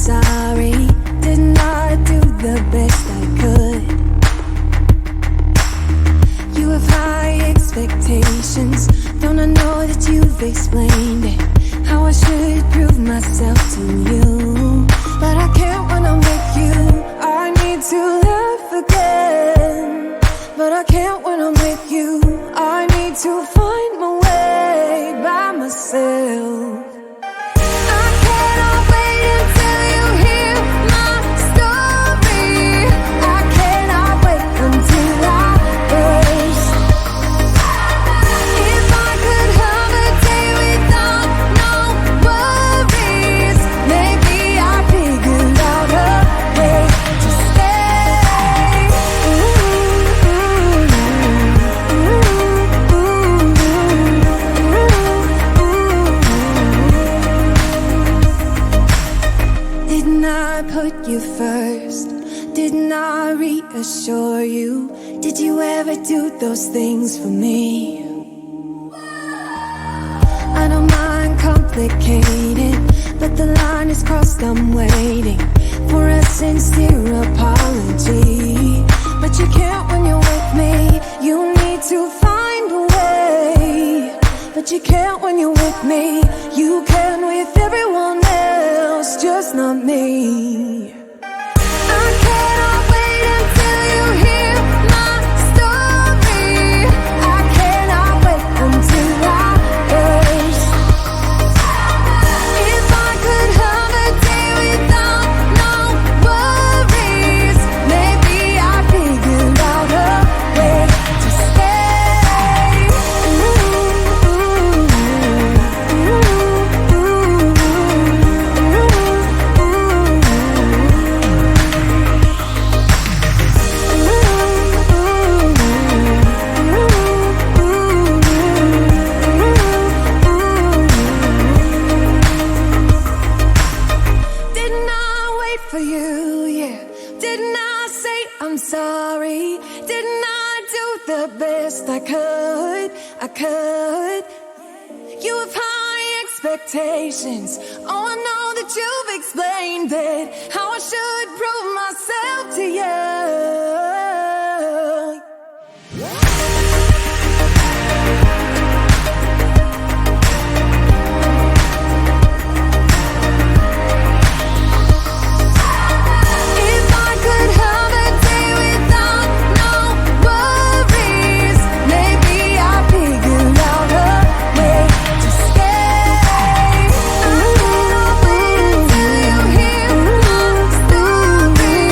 sorry. Did not do the best I could. You have high expectations. Don't I know that you've explained it? How I should prove myself to you. But I can't when I'm with you. I need to laugh again. But I can't when I'm with you. I need to find my way by myself. I cannot wait until you hear my story. I cannot wait until I burst. If I could have a day without no worries, maybe I figured out a way to stay. Didn't I put you first? Didn't I reassure you? Did you ever do those things for me? I don't mind complicated, but the line is crossed, I'm waiting for a sincere apology. But you can't when you're with me. You need to find a way. But you can't when you're with me. You can with everyone else, just not me. I cannot wait until you hear my story. I cannot wait until I burst. If I could have a day without no worries, maybe I figured out a way to stay. Didn't I wait for you, yeah? Didn't I say I'm sorry? Didn't I do the best I could? I could. You have high expectations. Oh, I know that you've explained it. How I should prove myself to you. If I could have a day without no worries, maybe I figured out a way to stay. I cannot wait until you hear my story.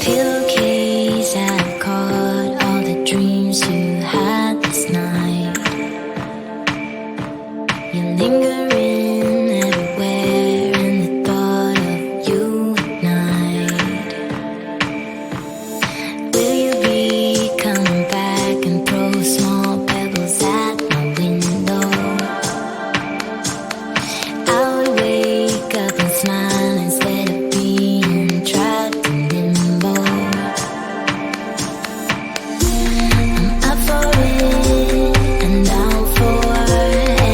Pillowcase have caught all the dreams you had this night. You're lingering everywhere, and the thought of you at night. Will you be coming back and throw small pebbles at my window? I would wake up and smile instead of being trapped in limbo. I'm up for it and down for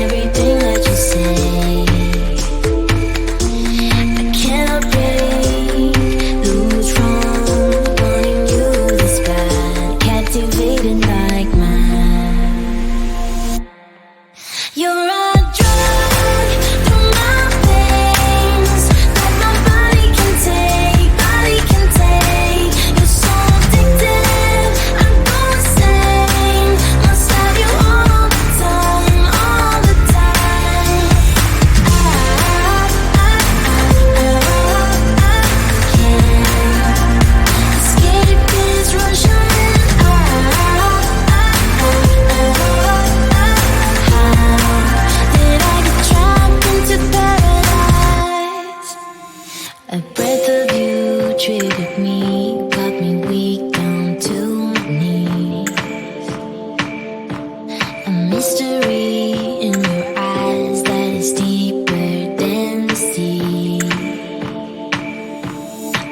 everything that you say. I cannot break loose from wanting you this bad, captivated like mad. You're a drug for my veins, that my body can take, You're so addictive, I go insane. Must have you all the time, can't escape this rush I'm in. Did I get trapped into paradise? A breath of you triggered me, got me weak down to my knees. A mystery in your eyes that is deeper than the sea.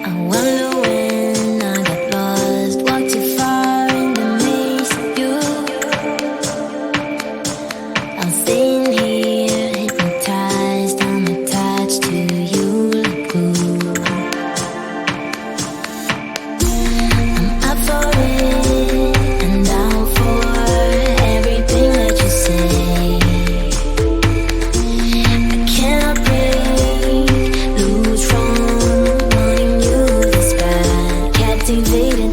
I wonder when I got lost, walked too far in the maze of you. I'm staying here, hypnotized, I'm attached to you like glue. I'm up for it and down for everything that you say. I cannot break loose from wanting you this bad, captivated